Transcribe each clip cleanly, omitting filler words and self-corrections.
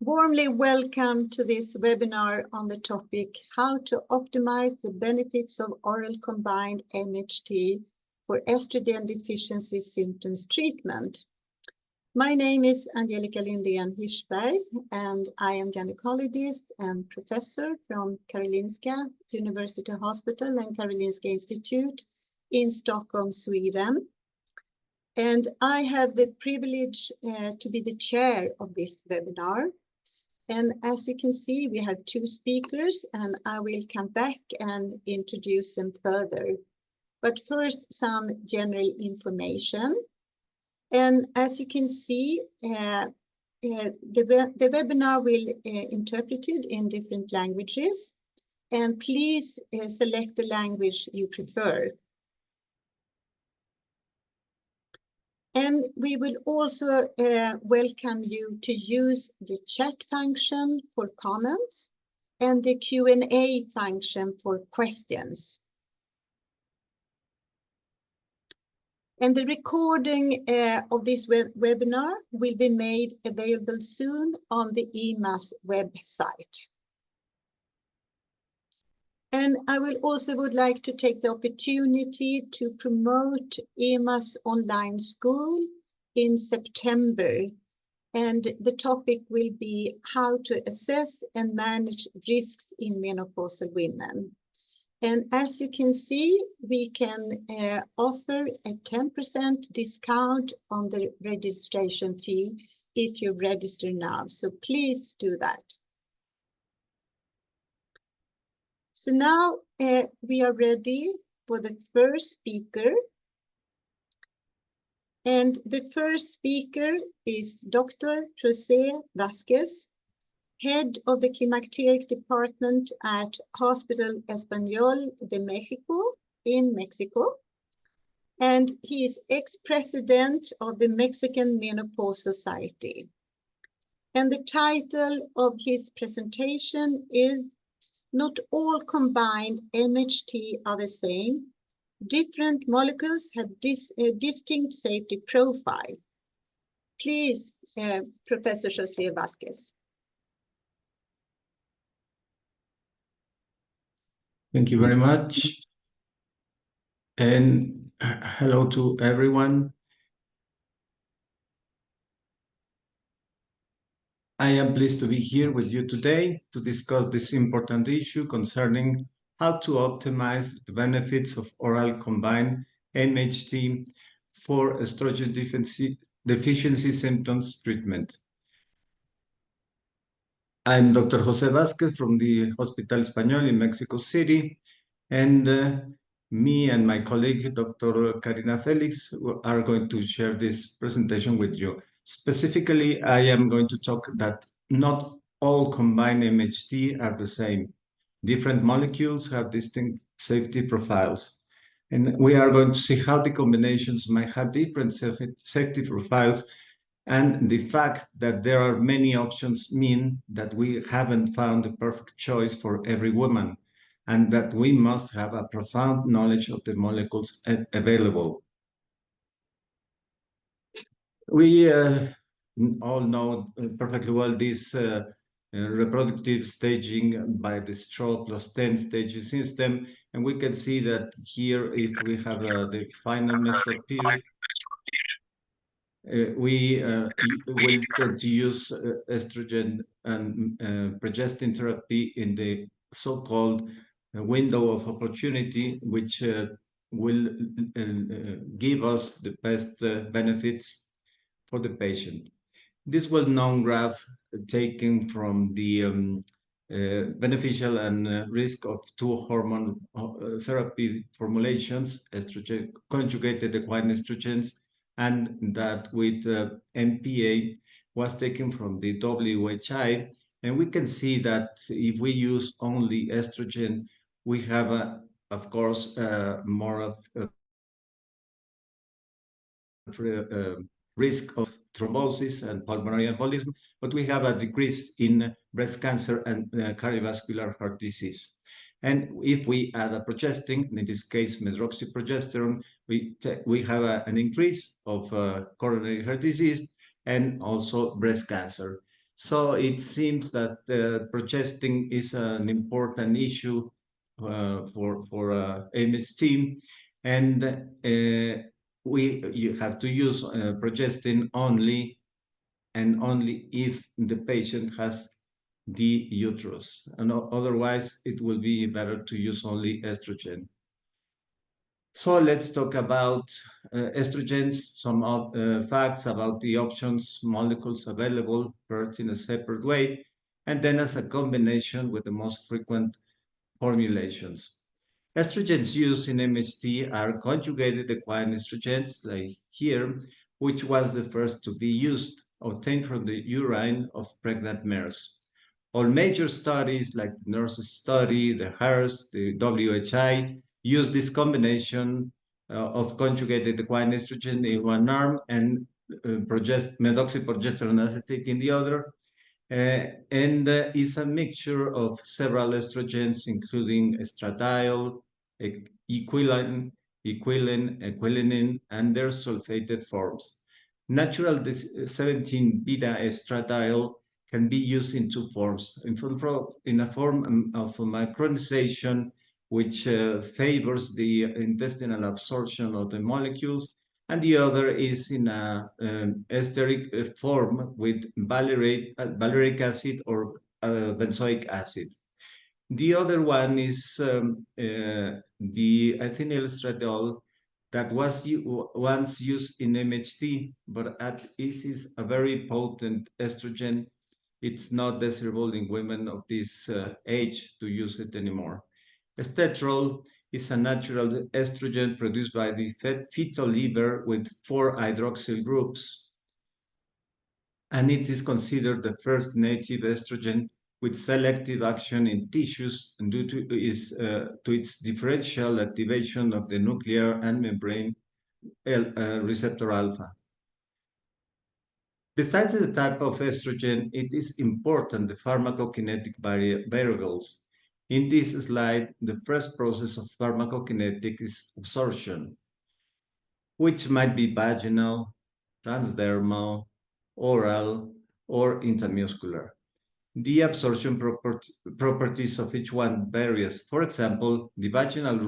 Warmly welcome to this webinar on the topic how to optimize the benefits of oral combined MHT for estrogen deficiency symptoms treatment. My name is Angelica Lindén Hirschberg, and I am gynecologist and professor from Karolinska University Hospital and Karolinska Institute in Stockholm, Sweden. And I have the privilege to be the chair of this webinar. And as you can see, we have two speakers, and I will come back and introduce them further. But first, some general information. And as you can see, the webinar will be interpreted in different languages. And please select the language you prefer. And we will also welcome you to use the chat function for comments and the Q&A function for questions. And the recording of this webinar will be made available soon on the EMAS website. And I will also would like to take the opportunity to promote EMAS online school in September. And the topic will be how to assess and manage risks in menopausal women. And as you can see, we can offer a 10% discount on the registration fee if you register now. So please do that. So now we are ready for the first speaker. And the first speaker is Dr. José Vazquez, head of the climacteric department at Hospital Español de México in Mexico. And he is ex-president of the Mexican Menopause Society. And the title of his presentation is "Not all combined MHT are the same. Different molecules have a distinct safety profile." Please, Professor José Vazquez. Thank you very much. And hello to everyone. I am pleased to be here with you today to discuss this important issue concerning how to optimize the benefits of oral combined MHT for estrogen deficiency symptoms treatment. I'm Dr. José Vazquez from the Hospital Español in Mexico City, and me and my colleague, Dr. Karina Felix, are going to share this presentation with you. Specifically, I am going to talk that not all combined MHT are the same. Different molecules have distinct safety profiles. And we are going to see how the combinations might have different safety profiles, and the fact that there are many options mean that we haven't found the perfect choice for every woman, and that we must have a profound knowledge of the molecules available. We all know perfectly well this reproductive staging by the stroke plus 10 staging system, and we can see that here, if we have the final measured period, we will tend to use estrogen and progestin therapy in the so-called window of opportunity, which will give us the best benefits for the patient. This well-known graph taken from the beneficial and risk of two hormone therapy formulations, estrogen, conjugated equine estrogens, and that with MPA was taken from the WHI. And we can see that if we use only estrogen, we have, of course, more of risk of thrombosis and pulmonary embolism, but we have a decrease in breast cancer and cardiovascular heart disease. And if we add a progestin, in this case medroxyprogesterone, we have an increase of coronary heart disease and also breast cancer. So it seems that progestin is an important issue for MHT, and you have to use progestin only and only if the patient has the uterus, and otherwise it will be better to use only estrogen. So let's talk about estrogens, some facts about the options, molecules available, first in a separate way, and then as a combination with the most frequent formulations. Estrogens used in MHT are conjugated equine estrogens, like here, which was the first to be used, obtained from the urine of pregnant mares. All major studies, like the NURSE study, the HERS, the WHI, use this combination of conjugated equine estrogen in one arm and methoxyprogesterone acetate in the other, and is a mixture of several estrogens, including estradiol, equilin, equilinin, and their sulfated forms. Natural 17-beta estradiol can be used in two forms. In a form of micronization, which favors the intestinal absorption of the molecules, and the other is in a esteric form with valeric acid or benzoic acid. The other one is the ethinyl estradiol that was once used in MHT, but this is a very potent estrogen. It's not desirable in women of this age to use it anymore. Estetrol is a natural estrogen produced by the fetal liver with 4 hydroxyl groups, and it is considered the first native estrogen with selective action in tissues due to its differential activation of the nuclear and membrane receptor alpha. Besides the type of estrogen, it is important the pharmacokinetic variables. In this slide, the first process of pharmacokinetic is absorption, which might be vaginal, transdermal, oral, or intramuscular. The absorption properties of each one varies. For example, the vaginal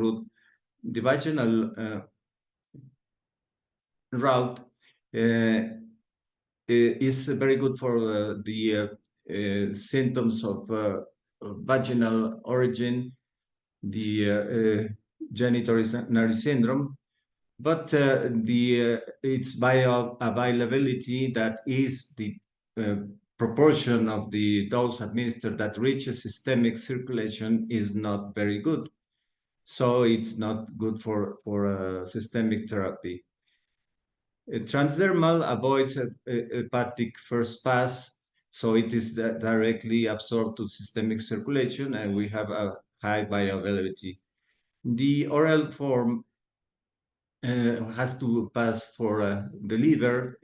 route is very good for the symptoms of vaginal origin, the genitourinary syndrome, but its bioavailability, that is the proportion of the dose administered that reaches systemic circulation, is not very good. So it's not good for systemic therapy. Transdermal avoids hepatic first pass, so it is directly absorbed to systemic circulation, and we have a high bioavailability. The oral form has to pass for the liver,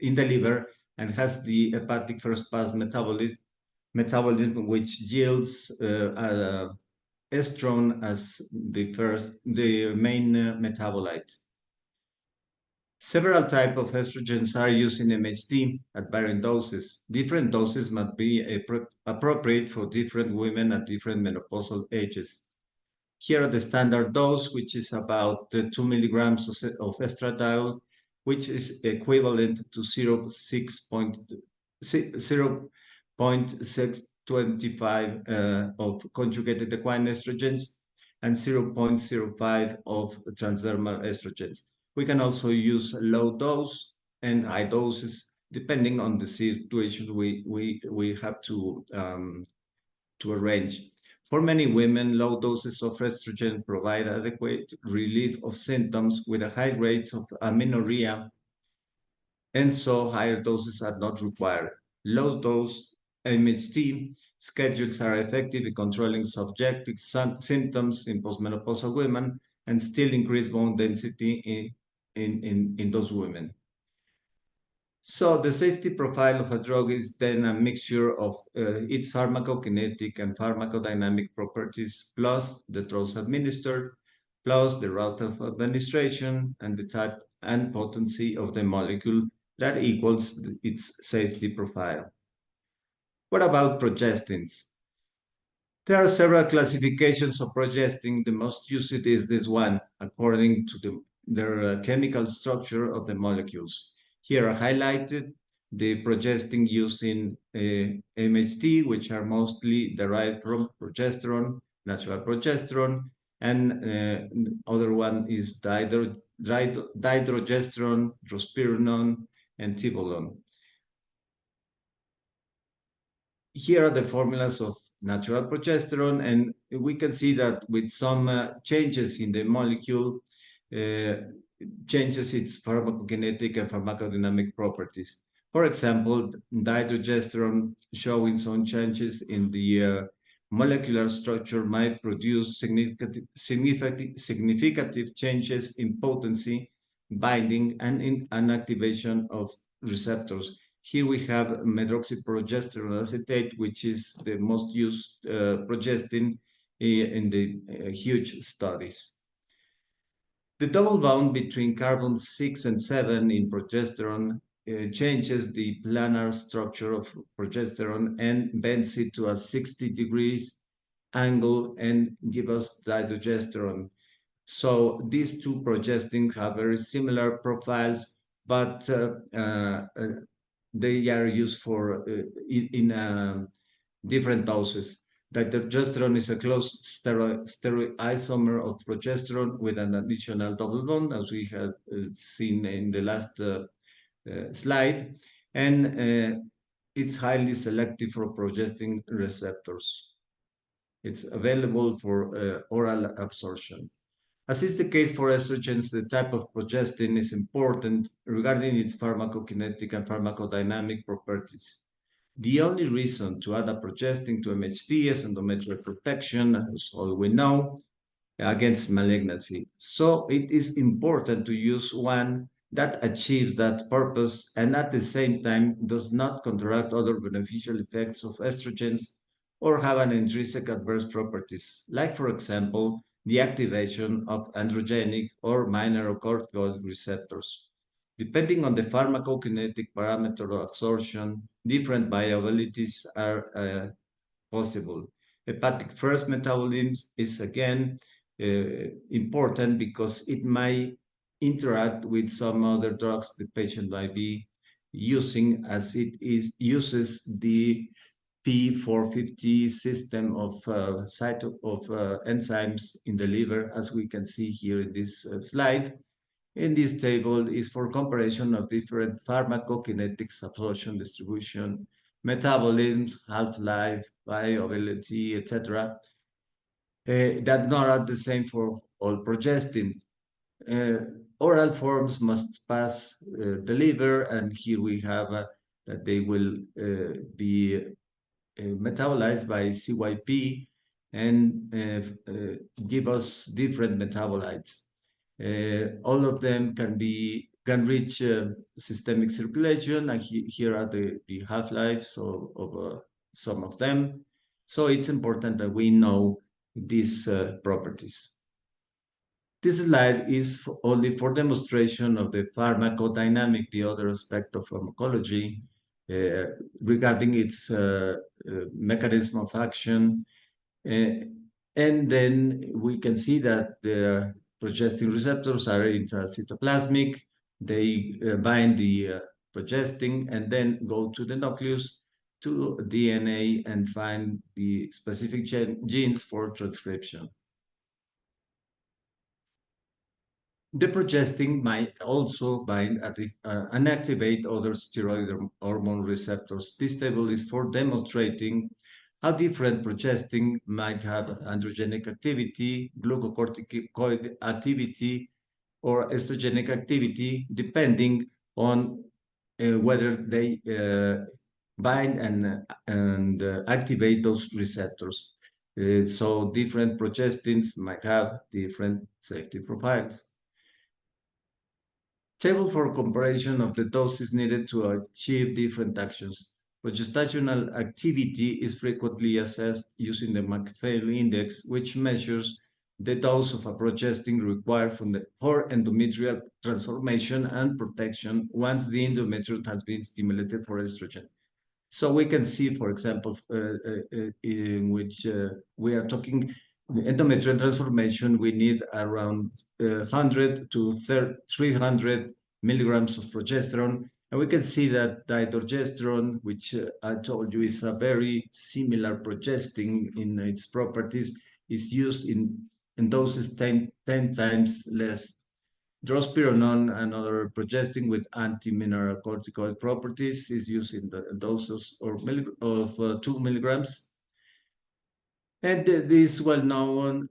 and has the hepatic first pass metabolism, which yields estrone as the main metabolite. Several types of estrogens are used in MHT at varying doses. Different doses must be appropriate for different women at different menopausal ages. Here are the standard dose, which is about 2 milligrams of estradiol, which is equivalent to 0.625 of conjugated equine estrogens and 0.05 of transdermal estrogens. We can also use low dose and high doses depending on the situation we have to arrange. For many women, low doses of estrogen provide adequate relief of symptoms with a high rates of amenorrhea, and so higher doses are not required. Low dose MHT schedules are effective in controlling subjective symptoms in postmenopausal women and still increase bone density in those women. So the safety profile of a drug is then a mixture of its pharmacokinetic and pharmacodynamic properties, plus the dose administered, plus the route of administration, and the type and potency of the molecule that equals its safety profile. What about progestins? There are several classifications of progestin. The most used is this one, according to their chemical structure of the molecules. Here are highlighted the progestin used in MHT, which are mostly derived from progesterone, natural progesterone, and other one is dihydrogesterone, drospirenone, and tibolone. Here are the formulas of natural progesterone, and we can see that with some changes in the molecule, changes its pharmacokinetic and pharmacodynamic properties. For example, dihydrogesterone showing some changes in the molecular structure might produce significant changes in potency, binding, and in activation of receptors. Here we have medroxyprogesterone acetate, which is the most used progestin in the huge studies. The double bond between carbon 6 and 7 in progesterone changes the planar structure of progesterone and bends it to a 60 degrees angle and gives us dihydrogesterone. So these two progestins have very similar profiles, but they are used for in different doses. Dihydrogesterone is a close stereoisomer of progesterone with an additional double bond, as we had seen in the last slide, and it's highly selective for progestin receptors. It's available for oral absorption. As is the case for estrogens, the type of progestin is important regarding its pharmacokinetic and pharmacodynamic properties. The only reason to add a progestin to MHT is endometrial protection, as all we know, against malignancy. So it is important to use one that achieves that purpose and at the same time does not counteract other beneficial effects of estrogens or have an intrinsic adverse properties, like, for example, the activation of androgenic or mineralocorticoid receptors. Depending on the pharmacokinetic parameter of absorption, different viabilities are possible. Hepatic first metabolism is again important because it might interact with some other drugs the patient might be using, as it uses the P450 system of enzymes in the liver, as we can see here in this slide. In this table is for comparison of different pharmacokinetics, absorption, distribution, metabolisms, half-life, bioavailability, etc. That not are the same for all progestins. Oral forms must pass the liver, and here we have that they will be metabolized by CYP and give us different metabolites. All of them can reach systemic circulation, and here are the half-lives of some of them. So it's important that we know these properties. This slide is only for demonstration of the pharmacodynamic, the other aspect of pharmacology, regarding its mechanism of action. And then we can see that the progestin receptors are intracytoplasmic. They bind the progestin and then go to the nucleus to DNA and find the specific genes for transcription. The progestin might also bind and activate other steroid hormone receptors. This table is for demonstrating how different progestin might have androgenic activity, glucocorticoid activity, or estrogenic activity, depending on whether they bind and activate those receptors. So different progestins might have different safety profiles. Table for comparison of the doses needed to achieve different actions. Progestational activity is frequently assessed using the McPhail index, which measures the dose of a progestin required for endometrial transformation and protection once the endometrium has been stimulated for estrogen. So we can see, for example, in which we are talking endometrial transformation, we need around 100 to 300 milligrams of progesterone. And we can see that dihydrogesterone, which I told you is a very similar progestin in its properties, is used in doses 10 times less. Drospirenone, another progestin with anti-mineralocorticoid properties, is used in the doses of 2 milligrams. And these well-known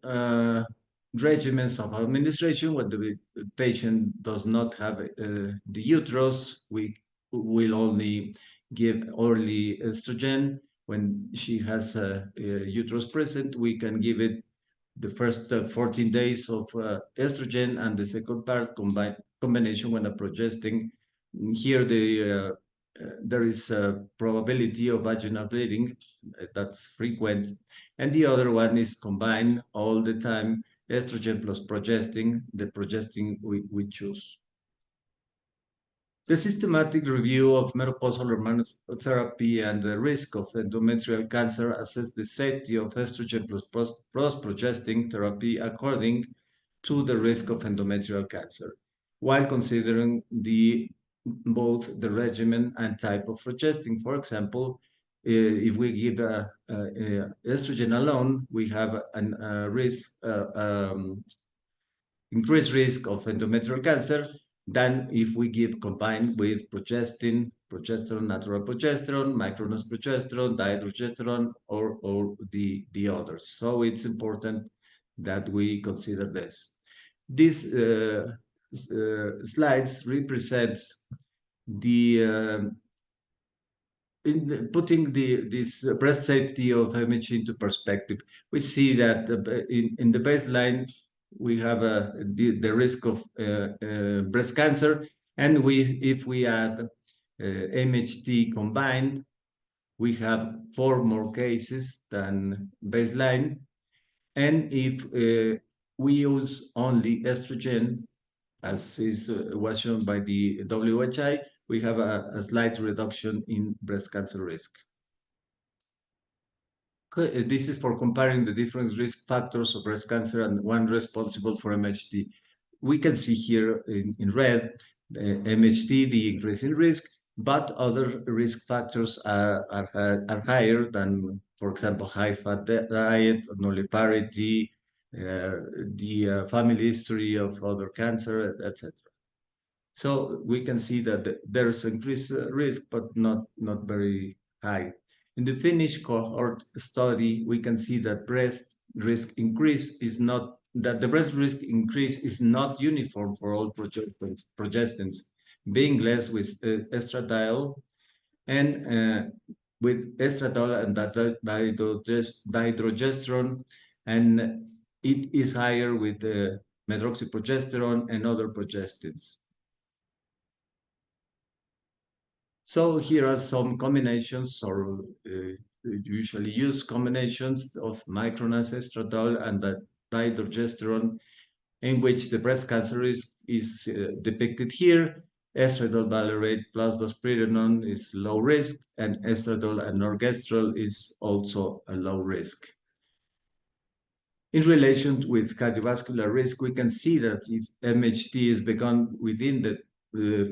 regimens of administration, when the patient does not have the uterus, we will only give orally estrogen. When she has a uterus present, we can give it the first 14 days of estrogen and the second part combination when a progestin. Here there is a probability of vaginal bleeding that's frequent, and the other one is combined all the time, estrogen plus progestin, the progestin we choose. The systematic review of menopausal hormone therapy and the risk of endometrial cancer assess the safety of estrogen plus progestin therapy according to the risk of endometrial cancer, while considering both the regimen and type of progestin. For example, if we give estrogen alone, we have an increased risk of endometrial cancer than if we give combined with progestin, progesterone, natural progesterone, micronous progesterone, dihydrogesterone, or the others. So it's important that we consider this. These slides represents the putting this breast safety of MHT into perspective. We see that in the baseline we have the risk of breast cancer, and if we add MHT combined, we have 4 more cases than baseline. And if we use only estrogen, as was shown by the WHI, we have a slight reduction in breast cancer risk. This is for comparing the different risk factors of breast cancer and one responsible for MHT. We can see here in red, MHT, the increase in risk, but other risk factors are higher than, for example, high-fat diet, nulliparity, the family history of other cancer, etc. So we can see that there's increased risk, but not very high. In the Finnish cohort study, we can see that the breast risk increase is not uniform for all progestins, being less with estradiol and with estradiol and dihydrogesterone, and it is higher with medroxyprogesterone and other progestins. So here are some combinations, or usually used combinations of micronous estradiol and dihydrogesterone, in which the breast cancer is depicted here. Estradiol valerate plus drospirenone is low risk, and estradiol and norgestrel is also a low risk. In relation with cardiovascular risk, we can see that if MHT is begun within the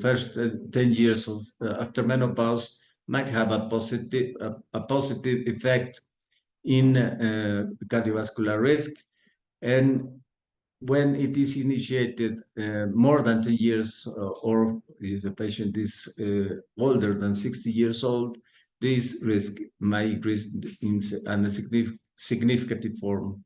first 10 years of after menopause, might have a positive effect in cardiovascular risk. And when it is initiated more than 10 years, or if the patient is older than 60 years old, this risk might increase in a significant form.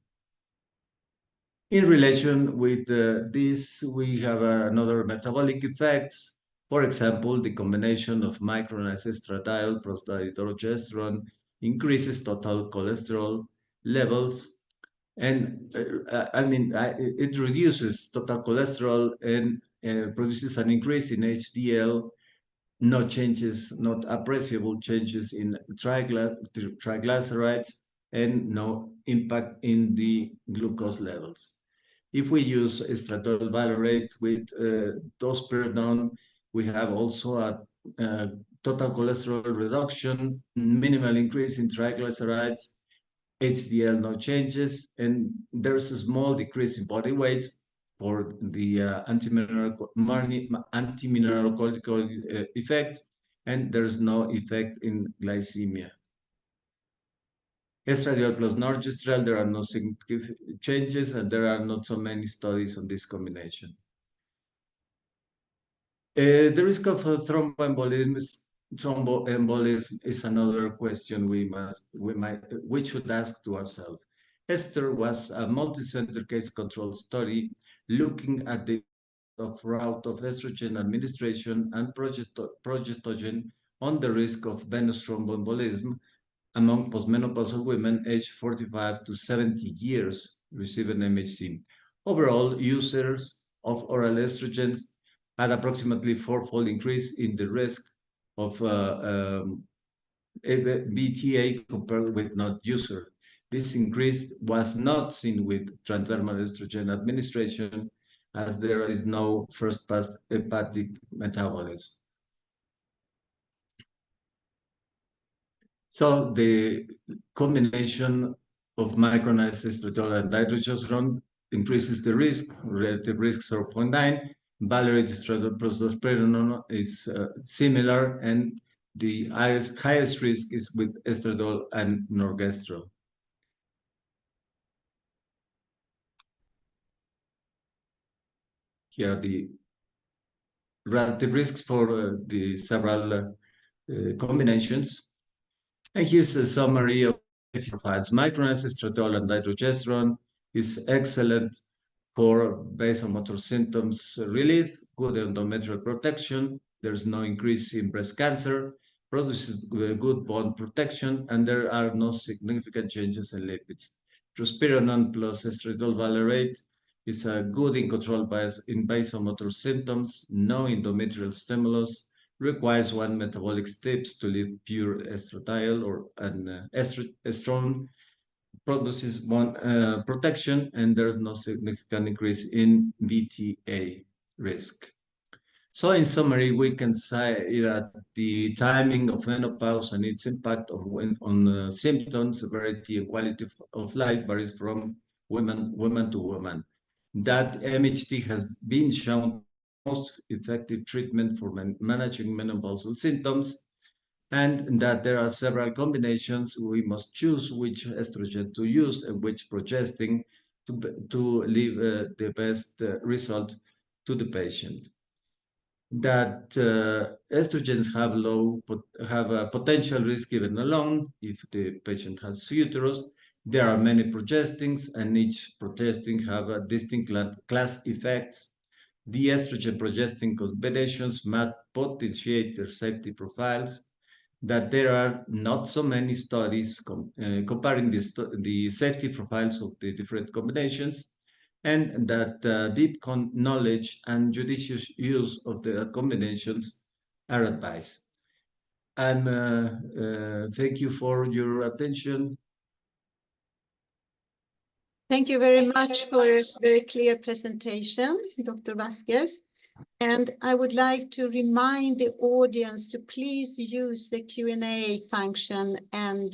In relation with this, we have another metabolic effects. For example, the combination of micronous estradiol plus dihydrogesterone increases total cholesterol levels. And it reduces total cholesterol and produces an increase in HDL, no changes, not appreciable changes in triglycerides, and no impact in the glucose levels. If we use estradiol valerate with drospirenone, we have also a total cholesterol reduction, minimal increase in triglycerides, HDL no changes, and there's a small decrease in body weight for the anti-mineralocorticoid effect, and there's no effect in glycemia. Estradiol plus norgestrel, there are no significant changes, and there are not so many studies on this combination. The risk of thromboembolism is another question we should ask to ourselves. ESTER was a multi-center case control study looking at the route of estrogen administration and progestogen on the risk of venous thromboembolism among postmenopausal women aged 45 to 70 years receiving MHT. Overall, users of oral estrogens had approximately fourfold increase in the risk of BTA compared with not user. This increase was not seen with transdermal estrogen administration, as there is no first-pass hepatic metabolism. So the combination of micronized estradiol and dydrogesterone increases the risk, relative risk 0.9. Validated estradiol plus dosperenone is similar, and the highest risk is with estradiol and norgestrel. Here are the relative risks for the several combinations. And here's a summary of profiles. Micronized estradiol and dydrogesterone is excellent for vasomotor symptoms relief, good endometrial protection. There's no increase in breast cancer, produces good bone protection, and there are no significant changes in lipids. Drospirenone plus estradiol valerate is a good in control in vasomotor symptoms, no endometrial stimulus, requires one metabolic steps to leave pure estradiol or an estrone, produces one protection, and there's no significant increase in BTA risk. So in summary, we can say that the timing of menopause and its impact on symptoms, severity, and quality of life varies from woman to woman. That MHT has been shown most effective treatment for managing menopausal symptoms, and that there are several combinations. We must choose which estrogen to use and which progestin to leave the best result to the patient. That estrogens have a potential risk given alone if the patient has uterus. There are many progestins, and each progestin have a distinct class effects. The estrogen-progestin combinations might potentiate their safety profiles. That there are not so many studies comparing the safety profiles of the different combinations, and that deep knowledge and judicious use of the combinations are advised. And thank you for your attention. Thank you very much for a very clear presentation, Dr. Vazquez. And I would like to remind the audience to please use the Q&A function and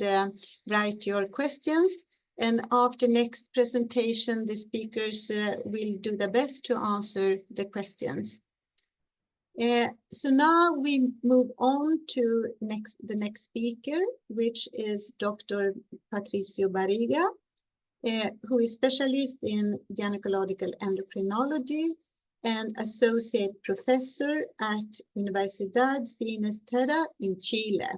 write your questions. And after next presentation, the speakers will do their best to answer the questions. So now we move on to the next speaker, which is Dr. Patricio Barriga, who is specialist in gynecological endocrinology and associate professor at Universidad Finisterra in Chile.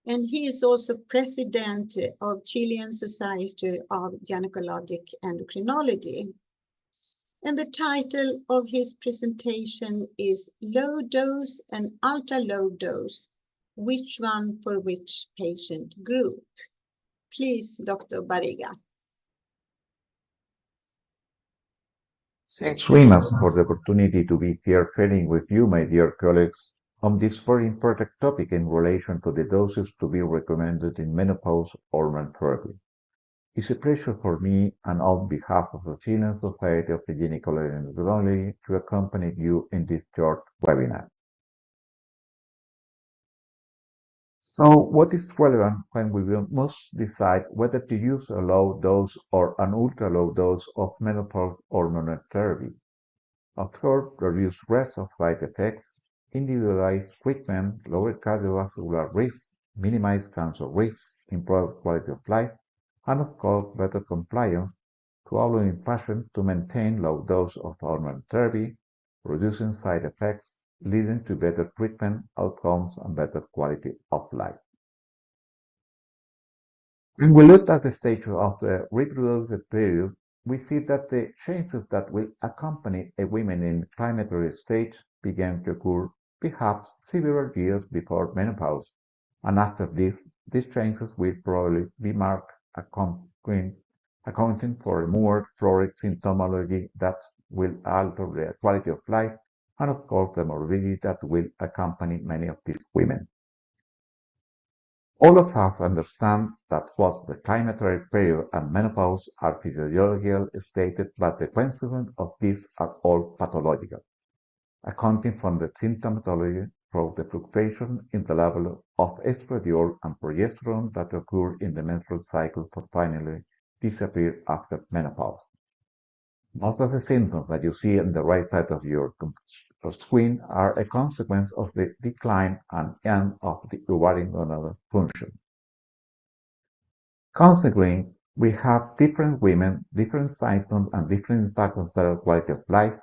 And he is also president of Chilean Society of Gynecologic Endocrinology. And the title of his presentation is Low Dose and Ultra Low Dose, which one for which patient group? Please, Dr. Barriga. Thanks, Rimas, for the opportunity to be here sharing with you, my dear colleagues, on this very important topic in relation to the doses to be recommended in menopause hormone therapy. It's a pleasure for me and on behalf of the Chilean Society of Gynecology and Endocrinology to accompany you in this short webinar. So what is relevant when we must decide whether to use a low dose or an ultra-low dose of menopause hormonal therapy? Of course, reduced risk of side effects, individualized treatment, lower cardiovascular risk, minimize cancer risk, improve quality of life, and of course, better compliance to allowing patients to maintain low dose of hormone therapy, reducing side effects, leading to better treatment outcomes and better quality of life. When we look at the stage of the reproductive period, we see that the changes that will accompany a woman in climacteric stage begin to occur perhaps several years before menopause, and after this, these changes will probably be marked accounting for a more florid symptomology that will alter their quality of life, and of course the morbidity that will accompany many of these women. All of us understand that both the climacteric period and menopause are physiological stated, but the consequences of these are all pathological, accounting for the symptomatology through the fluctuation in the level of estradiol and progesterone that occur in the menstrual cycle for finally disappear after menopause. Most of the symptoms that you see on the right side of your screen are a consequence of the decline and end of the ovarian gonadal function. Consequently, we have different women, different symptoms, and different impact on their quality of life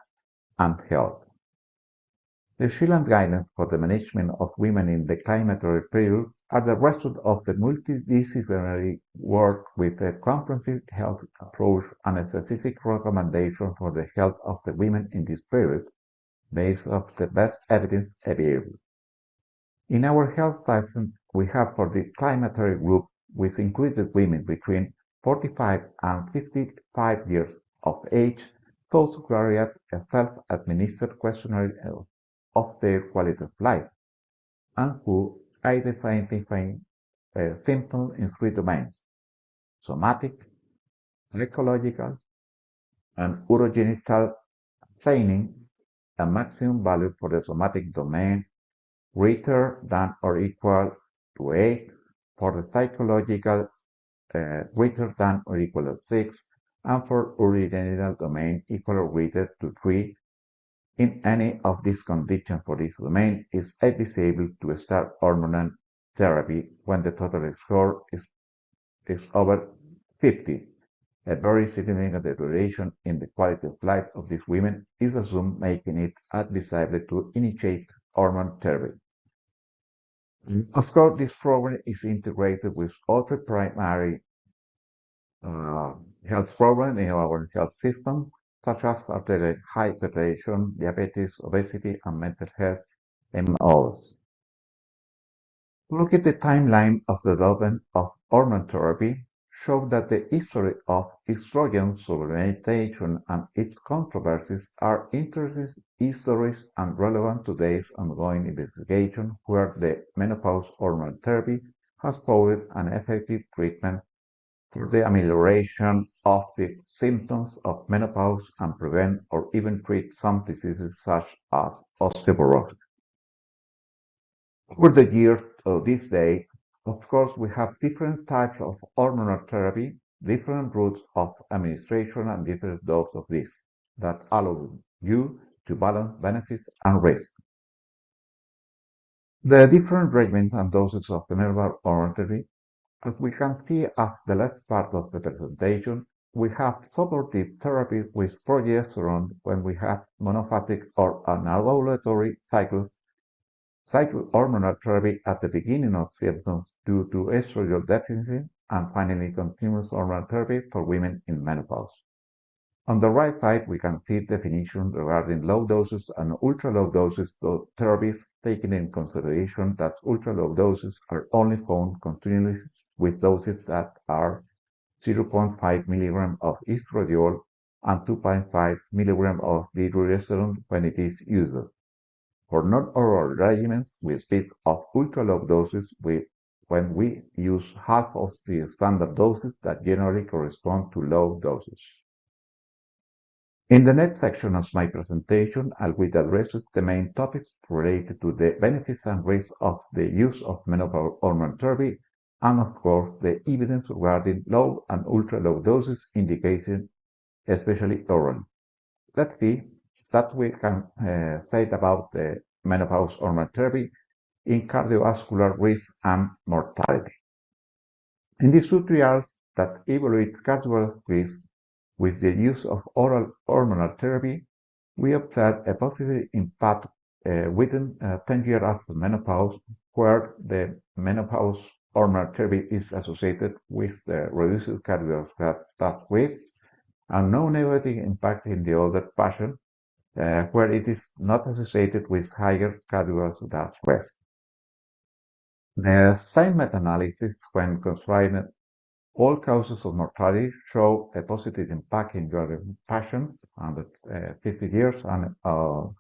and health. The Schilling guidance for the management of women in the climacteric period are the result of the multidisciplinary work with a comprehensive health approach and a specific recommendation for the health of the women in this period, based on the best evidence available. In our health section, we have for the climacteric group, which included women between 45 and 55 years of age, those who carry out a self-administered questionnaire of their quality of life, and who identify symptoms in three domains: somatic, psychological, and urogenital, assigning a maximum value for the somatic domain greater than or equal to 8, for the psychological greater than or equal to 6, and for urogenital domain equal or greater to 3. In any of these conditions for this domain, is advisable to start hormonal therapy when the total score is over 50. A very significant deterioration in the quality of life of these women is assumed, making it advisable to initiate hormone therapy. Of course, this program is integrated with other primary health programs in our health system, such as hypertension, diabetes, obesity, and mental health, and others. Look at the timeline of the development of hormone therapy show that the history of estrogen supplementation and its controversies are interesting histories and relevant to today's ongoing investigation, where the menopause hormone therapy has proved an effective treatment for the amelioration of the symptoms of menopause and prevent or even treat some diseases such as osteoporosis. Over the years to this day, of course, we have different types of hormonal therapy, different routes of administration, and different doses of this that allow you to balance benefits and risks. The different regimens and doses of the menopause hormone therapy, as we can see at the left part of the presentation, we have supportive therapy with progesterone when we have monophatic or anovulatory cycles, cycle hormonal therapy at the beginning of symptoms due to estrogen deficiency, and finally continuous hormonal therapy for women in menopause. On the right side, we can see definitions regarding low doses and ultra-low doses therapies, taking in consideration that ultra-low doses are only found continuously with doses that are 0.5 milligram of estradiol and 2.5 milligram of progesterone when it is used. For non-oral regimens, we speak of ultra-low doses when we use half of the standard doses that generally correspond to low doses. In the next section of my presentation, I will address the main topics related to the benefits and risks of the use of menopause hormone therapy, and of course, the evidence regarding low and ultra-low doses indication, especially oral. Let's see that we can say about the menopause hormone therapy in cardiovascular risk and mortality. In these two trials that evaluate cardiovascular risk with the use of oral hormonal therapy, we observed a positive impact within 10 years after menopause, where the menopause hormonal therapy is associated with the reduced cardiovascular risks, and no negative impact in the other patient, where it is not associated with higher cardiovascular risk. The same meta-analysis, when considering all causes of mortality, show a positive impact in your patients under 50 years and or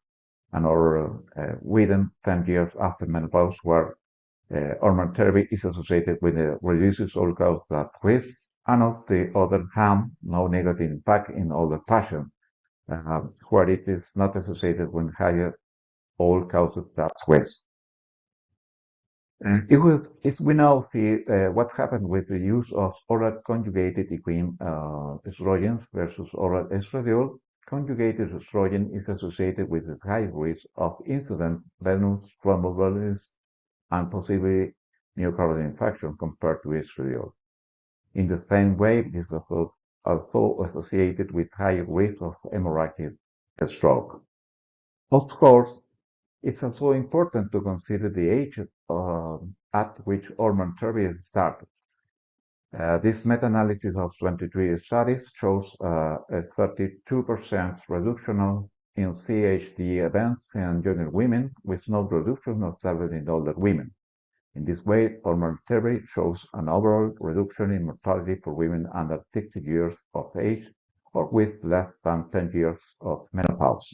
within 10 years after menopause, where hormone therapy is associated with a reduces all causes that risk, and on the other hand, no negative impact in older patients, where it is not associated with higher all causes that risk. If we now see what happened with the use of oral conjugated equine estrogens versus oral estradiol, conjugated estrogen is associated with a high risk of incident venous thromboembolism and possibly myocardial infarction compared to estradiol. In the same way, it is also associated with higher risk of hemorrhagic stroke. Of course, it's also important to consider the age at which hormone therapy started. This meta-analysis of 23 studies shows a 32% reduction in CHD events in younger women, with no reduction observed in older women. In this way, hormone therapy shows an overall reduction in mortality for women under 60 years of age or with less than 10 years of menopause.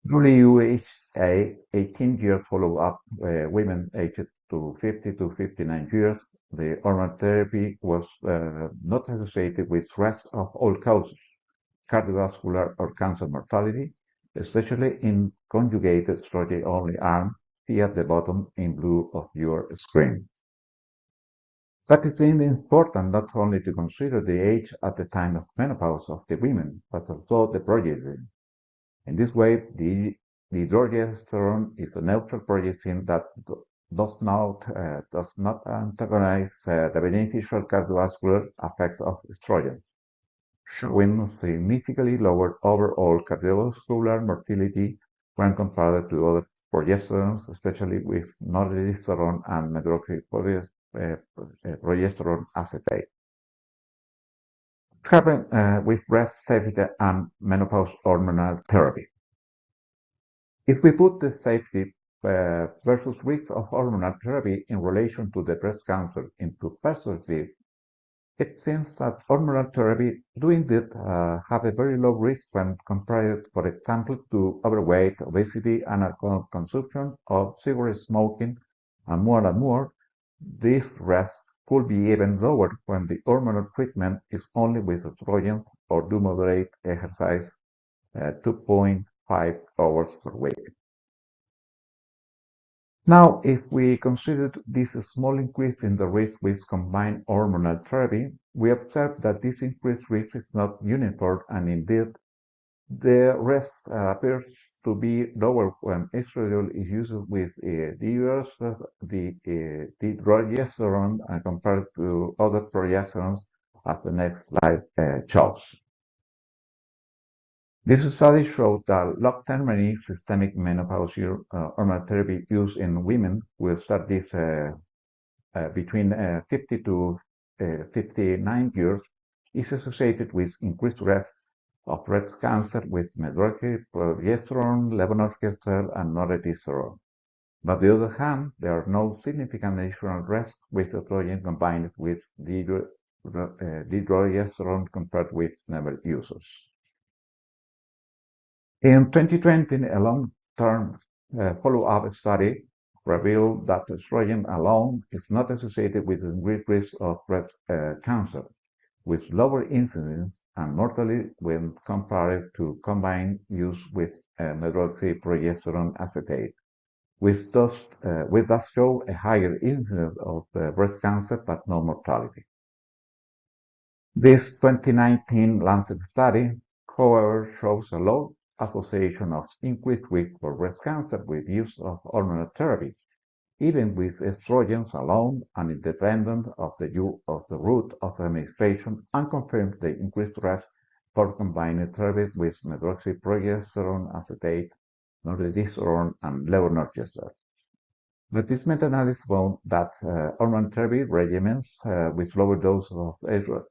WHA 18-year follow-up women aged to 50 to 59 years, the hormone therapy was not associated with risk of all causes, cardiovascular or cancer mortality, especially in conjugated estrogen-only arm, see at the bottom in blue of your screen. But it's important not only to consider the age at the time of menopause of the women, but also the progesterone. In this way, the progesterone is a neutral progestin that does not antagonize the beneficial cardiovascular effects of estrogen, showing significantly lower overall cardiovascular mortality when compared to other progesterones, especially with noradiosterone and medroxyprogesterone acetate. What happened with breast safety and menopause hormonal therapy? If we put the safety versus risks of hormonal therapy in relation to the breast cancer into perspective, it seems that hormonal therapy doing it have a very low risk when compared, for example, to overweight, obesity, and alcohol consumption or cigarette smoking, and more. This risk could be even lower when the hormonal treatment is only with estrogen or do moderate exercise 2.5 hours per week. Now, if we consider this small increase in the risk with combined hormonal therapy, we observe that this increased risk is not uniform, and indeed, the risk appears to be lower when estradiol is used with the progesterone compared to other progesterones, as the next slide shows. This study showed that long-term systemic menopause hormone therapy used in women will start this between 50 to 59 years is associated with increased risk of breast cancer with medroxyprogesterone, levonorgestrel, and noradiosterone. But on the other hand, there are no significant additional risks with estrogen combined with progesterone compared with never users. In 2020, a long-term follow-up study revealed that estrogen alone is not associated with increased risk of breast cancer. with lower incidence and mortality when compared to combined use with medroxyprogesterone acetate, which does show a higher incidence of breast cancer but no mortality. This 2019 Lancet study, however, shows a low association of increased risk for breast cancer with use of hormonal therapy, even with estrogens alone and independent of the route of administration, and confirms the increased risk for combined therapy with medroxyprogesterone acetate, norditazone, and levonorgestrel. But this meta-analysis found that hormone therapy regimens with lower doses of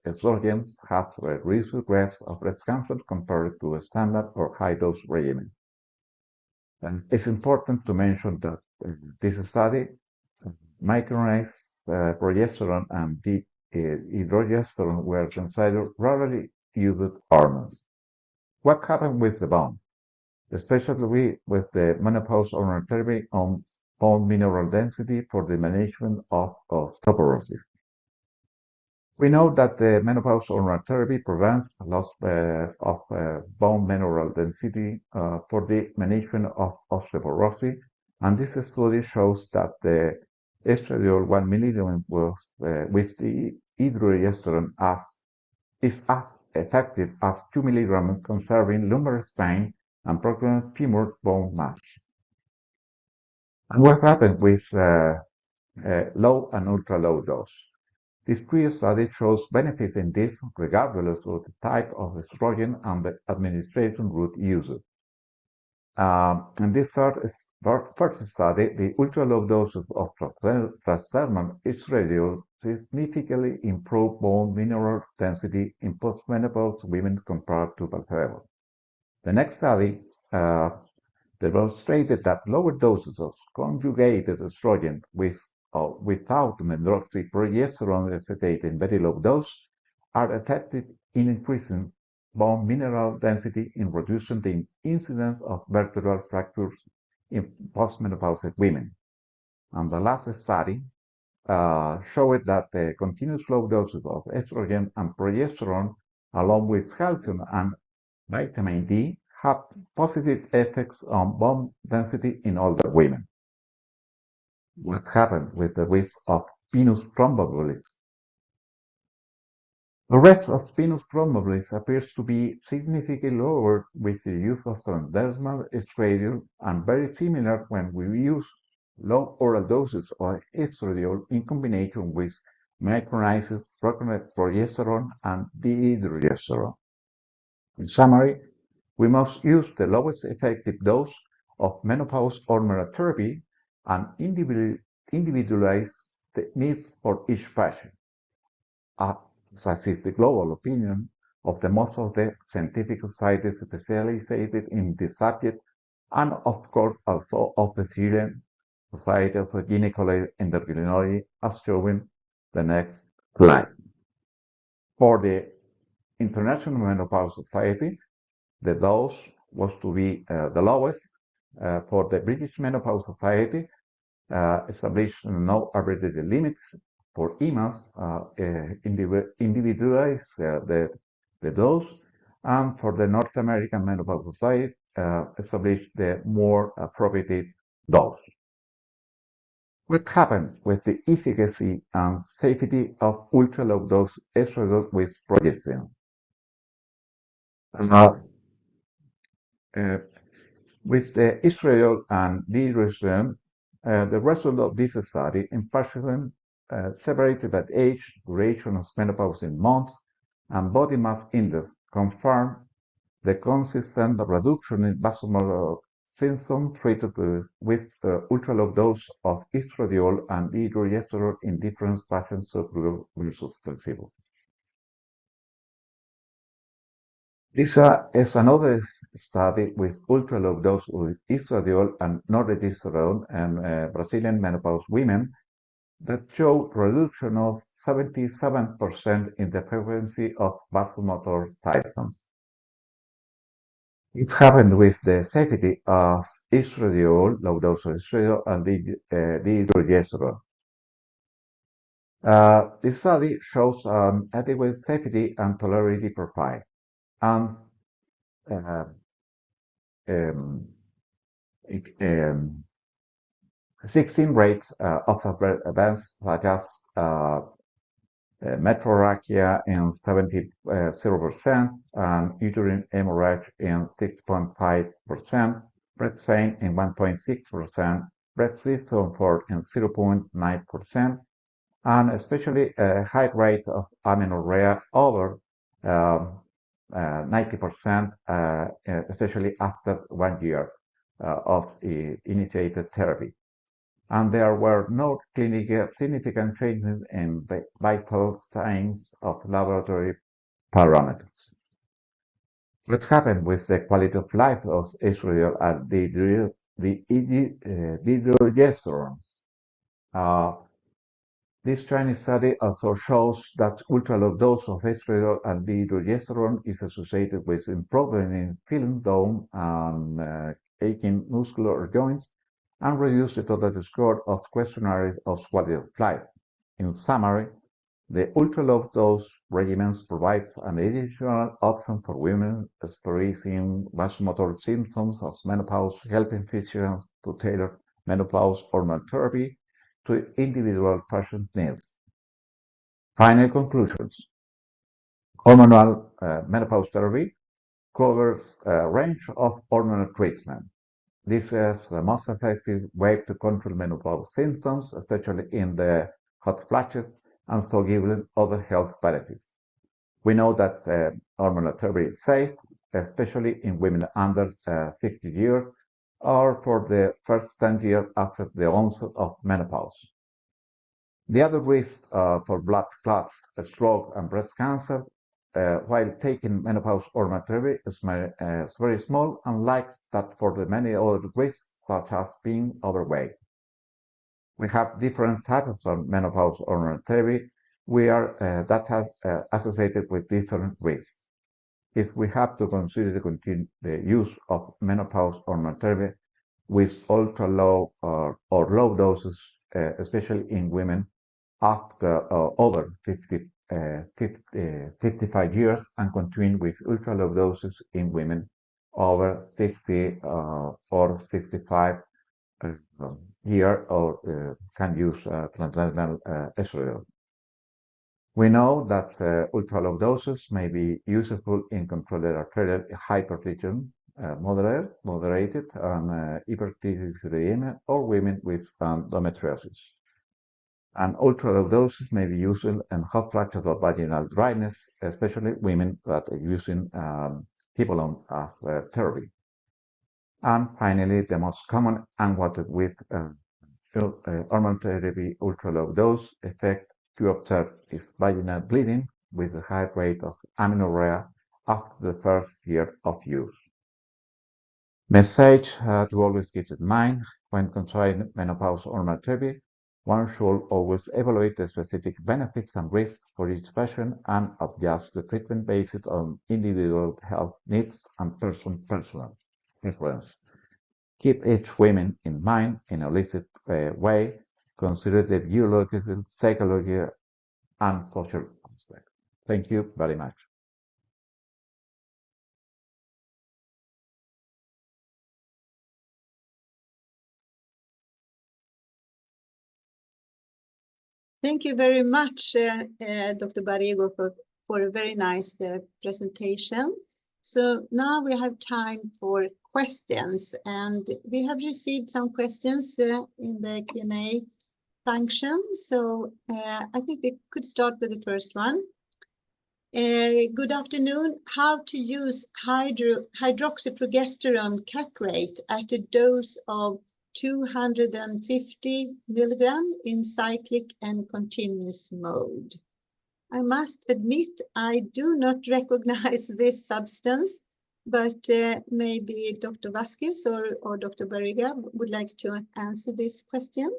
estrogens have a reduced risk of breast cancer compared to a standard or high-dose regimen. And it's important to mention that this study micronized progesterone and hydrogesterone were considered rarely used hormones. What happened with the bone, especially with the menopause hormone therapy on bone mineral density for the management of osteoporosis? We know that the menopause hormone therapy prevents loss of bone mineral density for the management of osteoporosis, and this study shows that the estradiol 1 milligram with the hydrogesterone is as effective as 2 milligrams conserving lumbar spine and proximal femur bone mass. And what happened with low and ultra-low dose? This previous study shows benefits in this regardless of the type of estrogen and the administration route used. In this first study, the ultra-low doses of transdermal estradiol significantly improved bone mineral density in postmenopause women compared to placebo. The next study demonstrated that lower doses of conjugated estrogen without medroxyprogesterone acetate in very low dose are effective in increasing bone mineral density in reducing the incidence of vertebral fractures in postmenopausal women. And the last study showed that the continuous low doses of estrogen and progesterone, along with calcium and vitamin D, have positive effects on bone density in older women. What happened with the risk of venous thromboembolism? The risk of venous thromboembolism appears to be significantly lower with the use of transdermal estradiol and very similar when we use low oral doses of estradiol in combination with micronized progesterone and dihydrogesterone. In summary, we must use the lowest effective dose of menopause hormonal therapy and individualize the needs for each patient. Such is the global opinion of the most of the scientific societies specialized in this subject, and of course also of the Chilean Society of Gynecology and Endocrinology, as shown the next slide. For the International Menopause Society, the dose was to be the lowest. For the British Menopause Society, established no arbitrary limits for EMAs, individualize the dose, and for the North American Menopause Society, established the more appropriate dose. What happened with the efficacy and safety of ultra-low dose estradiol with progesterone? With the estradiol and dihydrogesterone, the result of this study in participants separated by age, duration of menopause in months, and body mass index confirmed the consistent reduction in vasomotor symptoms treated with ultra-low dose of estradiol and dihydrogesterone in different patient subgroups versus placebo. This is another study with ultra-low dose of estradiol and norditazone in Brazilian menopause women that showed reduction of 77% in the frequency of vasomotor symptoms. It happened with the safety of estradiol, low dose of estradiol, and dihydrogesterone. This study shows adequate safety and tolerability profile, and uh, um, um, 16 rates of adverse events such as metrorrhagia in 70% and uterine hemorrhage in 6.5%, breast pain in 1.6%, breast discomfort in 0.9%, and especially a high rate of amenorrhea over 90%, especially after 1 year of initiated therapy. And there were no clinically significant changes in vital signs of laboratory parameters. What happened with the quality of life of Israel and the dihydrogesterons? Uh, This Chinese study also shows that ultra-low dose of estriol and dihydrogesterone is associated with improvement in feeling down and aching muscular joints and reduce the total score of questionnaire of quality of life. In summary, the ultra-low dose regimens provides an additional option for women experiencing vasomotor symptoms of menopause, helping physicians to tailor menopause hormone therapy to individual patient needs. Final conclusions. Hormonal menopause therapy covers a range of hormonal treatment. This is the most effective way to control menopause symptoms, especially in the hot flashes, and so giving other health benefits. We know that hormonal therapy is safe, especially in women under 50 years or for the first 10 years after the onset of menopause. The other risk for blood clots, stroke, and breast cancer while taking menopause hormone therapy is very small, unlike that for the many other risks, such as being overweight. We have different types of menopause hormone therapy that are associated with different risks. If we have to consider the use of menopause hormone therapy with ultra low or low doses, especially in women after over 55 years and continuing with ultra low doses in women over 60 or 65 year or can use transdermal estrogen. We know that ultra low doses may be useful in controlling arterial hypertension, moderated, and hyperthyroidism, or women with endometriosis. And ultra-low doses may be useful in hot flashes or vaginal dryness, especially women that are using Tibolone as therapy. And finally, the most common unwanted with hormone therapy ultra-low dose effect to observe is vaginal bleeding with a high rate of amenorrhea after the first year of use. Message to always keep in mind when considering menopause hormone therapy. One should always evaluate the specific benefits and risks for each patient and adjust the treatment based on individual health needs and personal preference. Keep each woman in mind in a holistic way. Consider the biological, psychological, and social aspect. Thank you very much. Thank you very much, Dr. Barriga, for a very nice presentation. So now we have time for questions, and we have received some questions in the Q&A function. So I think we could start with the first one. Good afternoon. How to use hydroxyprogesterone caprate at a dose of 250 milligram in cyclic and continuous mode. I must admit I do not recognize this substance, but maybe Dr. Vazquez or Dr. Barriga would like to answer this question.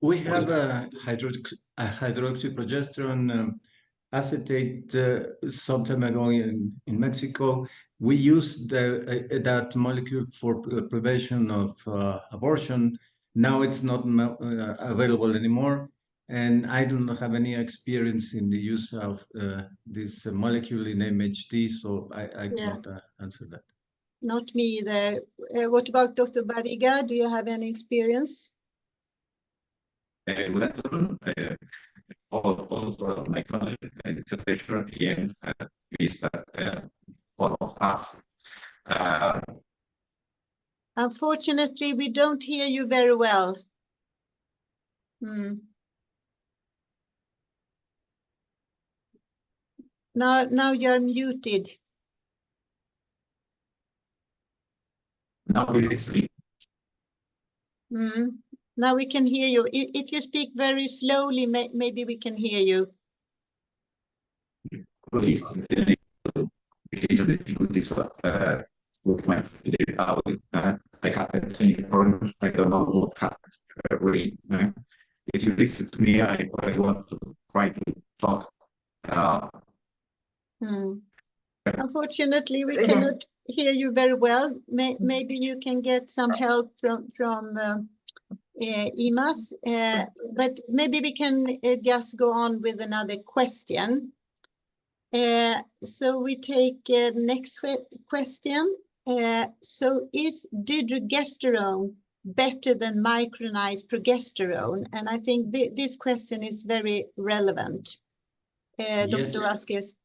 We have a hydroxyprogesterone acetate some time ago in Mexico. We used that molecule for prevention of abortion. Now it's not available anymore. and I do not have any experience in the use of this molecule in MHT, so I cannot answer that. Not me either. What about Dr. Barriga? Do you have any experience? Also, my colleague, it's a pleasure here with all of us. Unfortunately, we don't hear you very well. Now you're muted. Now we listen. Now we can hear you. If you speak very slowly, maybe we can hear you. Please, difficulties with my I have any problems. I don't know what happens. Really, if you listen to me, I want to try to talk. Unfortunately, we cannot hear you very well. Maybe you can get some help from IMAS, but maybe we can just go on with another question. So we take next question. So is dydrogesterone better than micronized progesterone? And I think this question is very relevant. Yes. Dr. Vazquez.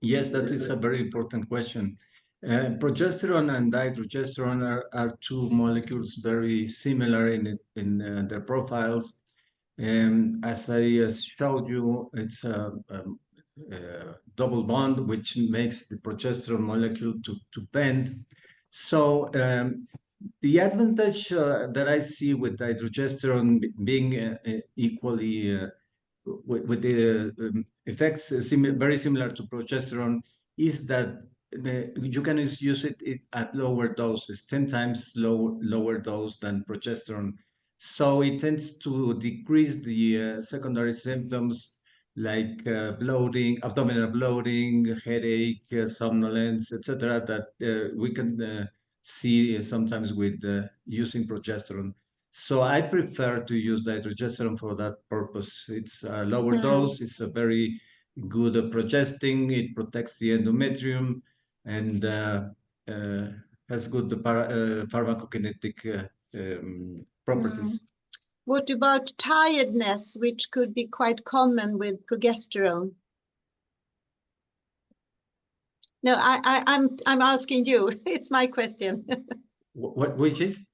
Yes, that is a very important question. Progesterone and dydrogesterone are two molecules very similar in their profiles. As I showed you, it's a double bond, which makes the progesterone molecule to bend. So the advantage that I see with dydrogesterone being equally with the effects very similar to progesterone is that you can use it at lower doses, 10 times lower dose than progesterone. So it tends to decrease the secondary symptoms like bloating, abdominal bloating, headache, somnolence, etc., that we can see sometimes with using progesterone. So I prefer to use dydrogesterone for that purpose. It's a lower dose. It's a very good progestin. It protects the endometrium and has good pharmacokinetic properties. What about tiredness, which could be quite common with progesterone? No, I'm asking you. It's my question. Which is?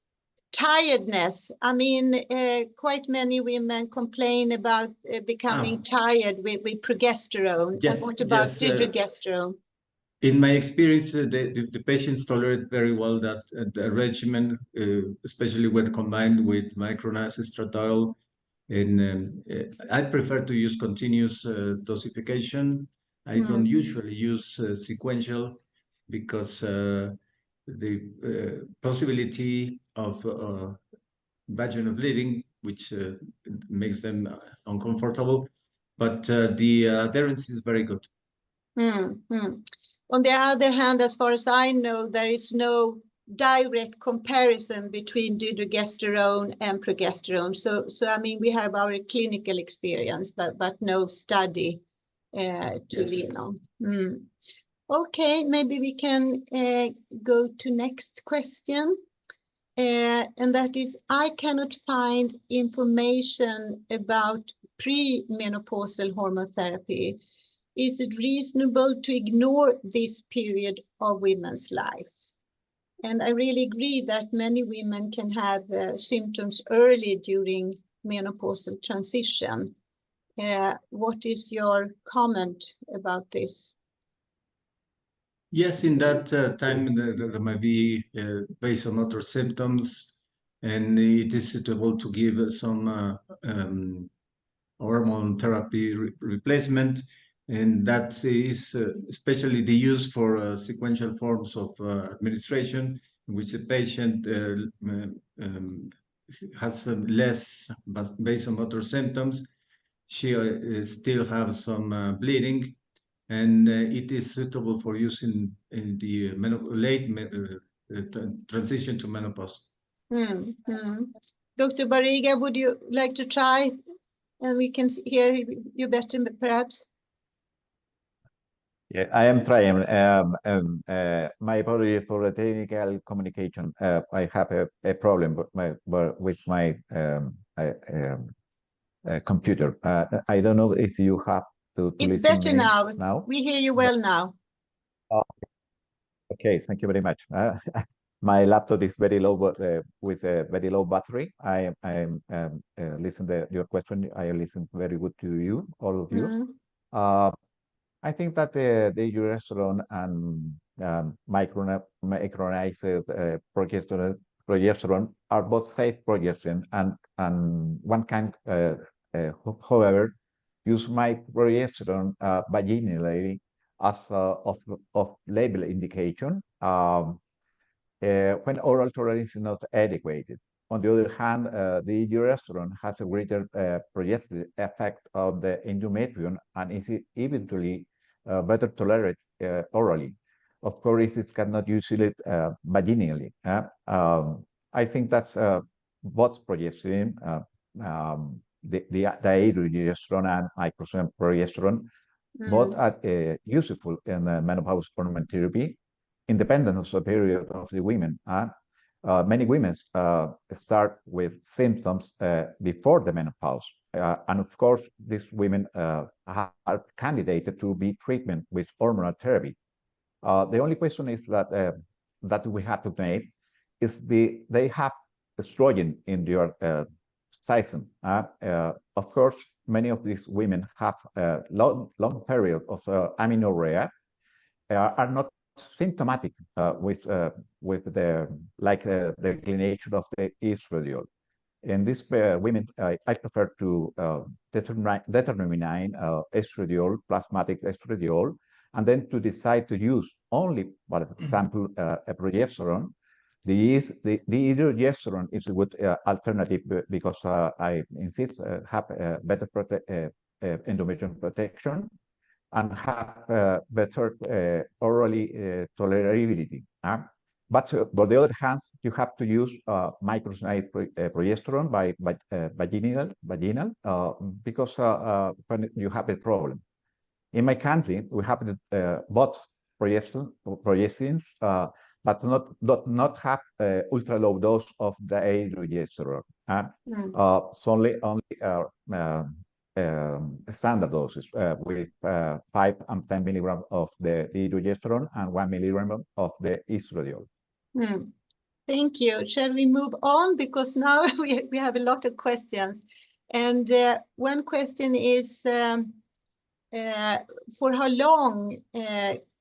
Tiredness. I mean, quite many women complain about becoming tired with progesterone. Yes, and what about dydrogesterone? In my experience, the patients tolerate very well that the regimen, especially when combined with micronized estradiol. And I prefer to use continuous dosification. I don't usually use sequential because the possibility of vaginal bleeding, which makes them uncomfortable, but the adherence is very good. On the other hand, as far as I know, there is no direct comparison between dydrogesterone and progesterone. So I mean, we have our clinical experience, but no study to lean on. Okay, maybe we can go to next question. And that is, I cannot find information about premenopausal hormone therapy. Is it reasonable to ignore this period of women's life? And I really agree that many women can have symptoms early during menopausal transition. What is your comment about this? Yes, in that time, there might be vasomotor symptoms, and it is suitable to give some hormone therapy replacement. And that is especially the use for sequential forms of administration, in which the patient has less vasomotor symptoms. She still has some bleeding, and it is suitable for use in the late transition to menopause. Dr. Barriga, would you like to try and we can hear you better, perhaps. Yeah, I am trying. My apologies for the technical communication. I have a problem with my computer. I don't know if you have to It's listen better me now. We hear you well now. Okay, thank you very much. My laptop is very low, but with a very low battery. I listen to your question. I listen very good to you, all of you. I think that the progesterone and micronized progesterone are both safe progesterone, and one can, however, use progesterone vaginally as of label indication when oral tolerance is not adequate. On the other hand, the progesterone has a greater progestive effect of the endometrium and is eventually better tolerated orally. Of course, it cannot use it vaginally. I think that's both progesterone, the androgesterone and microprogesterone, both are useful in menopause hormone therapy, independent of the period of the women. Many women start with symptoms before the menopause. And of course, these women are candidates to be treated with hormonal therapy. The only question is that we have to make is they have estrogen in their system. Of course, many of these women have a long period of amenorrhea, are not symptomatic with the declination of the estradiol. In these women, I prefer to determine estradiol, plasmatic estradiol, and then to decide to use only, for example, a progesterone. The progesterone is a good alternative because I insist have better endometrium protection and have better orally tolerability. But on the other hand, you have to use micronized progesterone by vaginal because when you have a problem. In my country, we have both progestins, but not have ultra low dose of the progesterone. It's only standard doses with 5 and 10 milligrams of the progesterone and 1 milligram of the estradiol. Thank you. Shall we move on? Because now we have a lot of questions. And one question is, for how long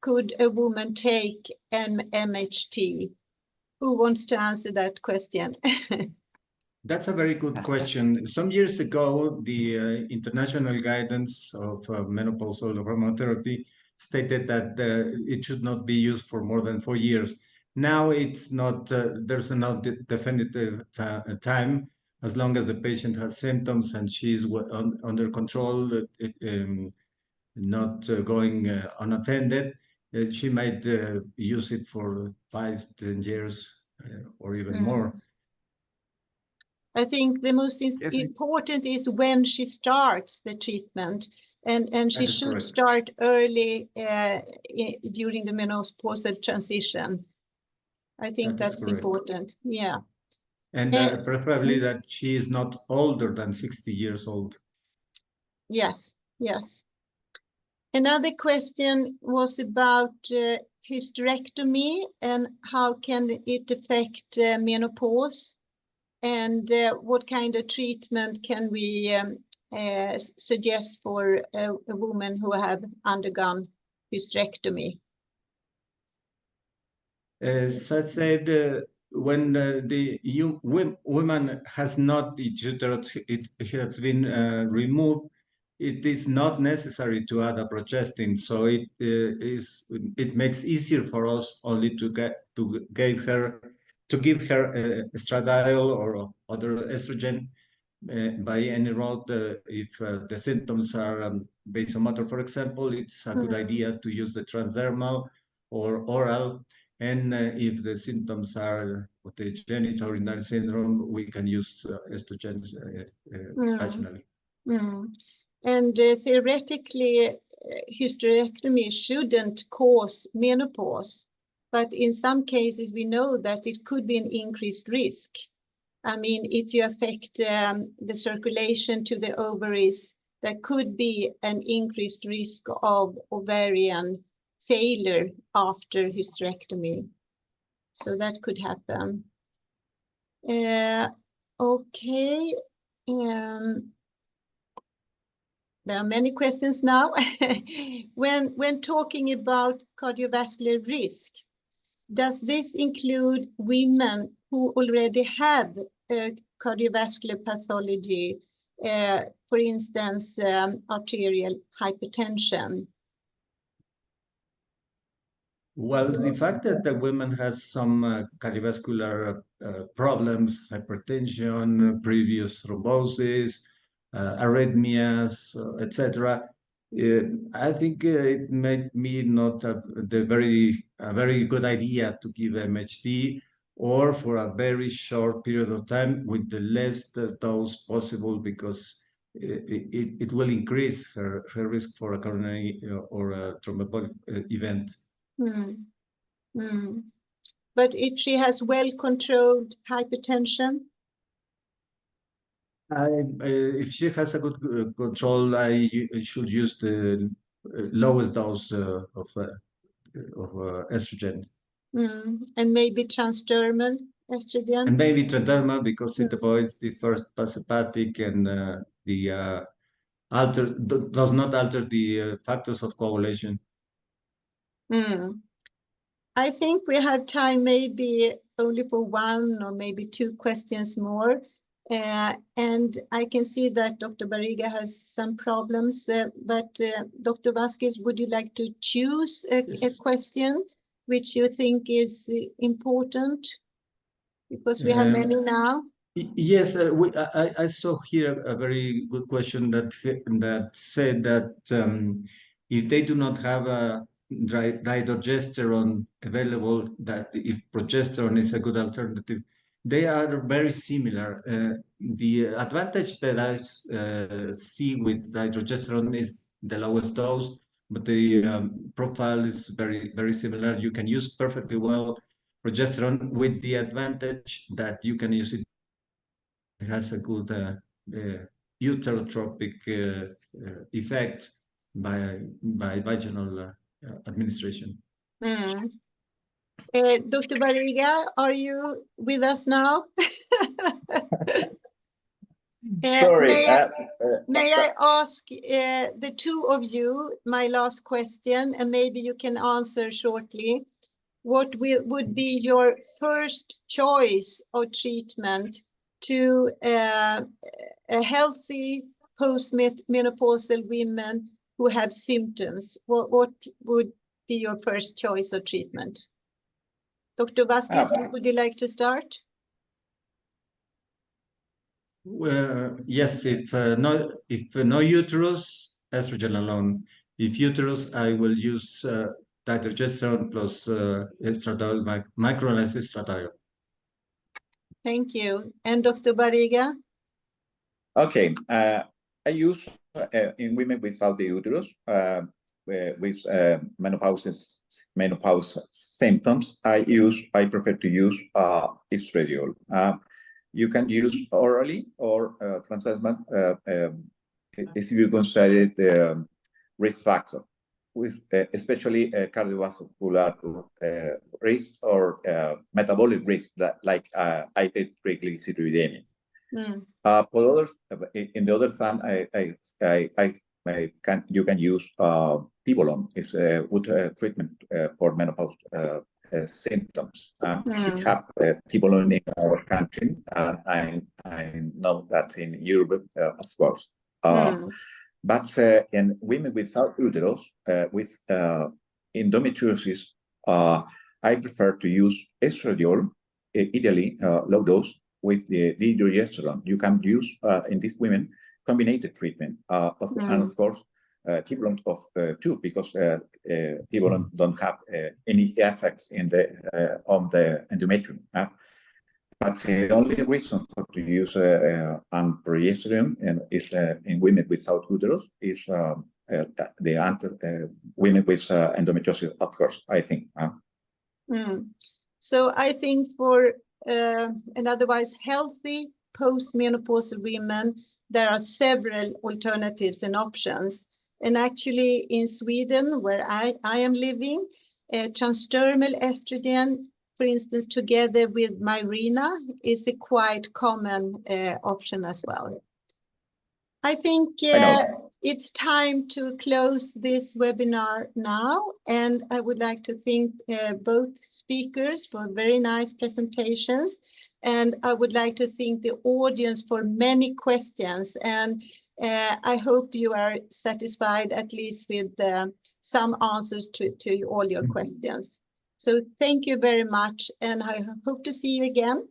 could a woman take MHT? Who wants to answer that question? That's a very good question. Some years ago, the international guidance of menopausal hormone therapy stated that it should not be used for more than 4 years. Now it's not, there's no definitive time, as long as the patient has symptoms and she's under control, not going unattended. She might use it for 5, 10 years or even more. I think the most important is when she starts the treatment, and she should start early during the menopausal transition. I think that's important. Yeah. And preferably that she is not older than 60 years old. Yes, yes. Another question was about hysterectomy and how can it affect menopause, and what kind of treatment can we suggest for a woman who have undergone hysterectomy? As I said, when the woman has not the uterus, it has been removed, it is not necessary to add a progestin. So it makes easier for us only to give her estradiol or other estrogen by any route. If the symptoms are vasomotor, for example, it's a good idea to use the transdermal or oral. And if the symptoms are of the genital urinary syndrome, we can use estrogens vaginally. And theoretically, hysterectomy shouldn't cause menopause, but in some cases we know that it could be an increased risk. I mean, if you affect the circulation to the ovaries, there could be an increased risk of ovarian failure after hysterectomy. So that could happen. Okay. There are many questions now. When talking about cardiovascular risk, does this include women who already have cardiovascular pathology, for instance, arterial hypertension? Well, the fact that the women has some cardiovascular problems, hypertension, previous thrombosis, arrhythmias, etc., I think it may be not a very good idea to give MHT, or for a very short period of time with the less dose possible, because it will increase her risk for a coronary or a thromboembolic event. But if she has well-controlled hypertension? If she has a good control, I should use the lowest dose of estrogen. And maybe transdermal estrogen? And maybe transdermal, because it avoids the first hepatic and does not alter the factors of coagulation. I think we have time maybe only for one or maybe two questions more. And I can see that Dr. Barriga has some problems, but Dr. Vazquez, would you like to choose a question which you think is important? Because we have many now. Yes, I saw here a very good question that said that if they do not have a dihydrogesterone available, that if progesterone is a good alternative, they are very similar. The advantage that I see with dihydrogesterone is the lowest dose, but the profile is very similar. You can use perfectly well progesterone, with the advantage that you can use it. It has a good uterotropic effect by vaginal administration. Dr. Barriga, are you with us now? Sorry. May I ask the two of you my last question, and maybe you can answer shortly. What would be your first choice of treatment to a healthy postmenopausal women who have symptoms? What would be your first choice of treatment? Dr. Vazquez, would you like to start? Yes, if no uterus, estrogen alone. If uterus, I will use dihydrogesterone plus estradiol, micronized estradiol. Thank you. And Dr. Barriga? Okay, I use in women without the uterus, with menopause symptoms, I prefer to use estradiol. You can use orally or transdermal if you consider the risk factor, with especially cardiovascular risk or metabolic risk, that like hypertriglyceridemia. In the other hand, you can use Tibolone. It's a good treatment for menopause symptoms. We have Tibolone in our country, and I know that in Europe, of course. But in women without uterus, with endometriosis, I prefer to use estradiol, ideally low dose, with the dihydrogesterone. You can use in these women combined treatment and of course Tibolone of too, because Tibolone don't have any effects in the on the endometrium. But the only reason for to use progesterone and is in women without uterus is women with endometriosis, of course, I think. So I think for an otherwise healthy postmenopausal women, there are several alternatives and options. And actually in Sweden, where I am living, transdermal estrogen, for instance, together with Mirena, is a quite common option as well. I think it's time to close this webinar now, and I would like to thank both speakers for very nice presentations, and I would like to thank the audience for many questions, and I hope you are satisfied at least with some answers to all your questions. So thank you very much, and I hope to see you again.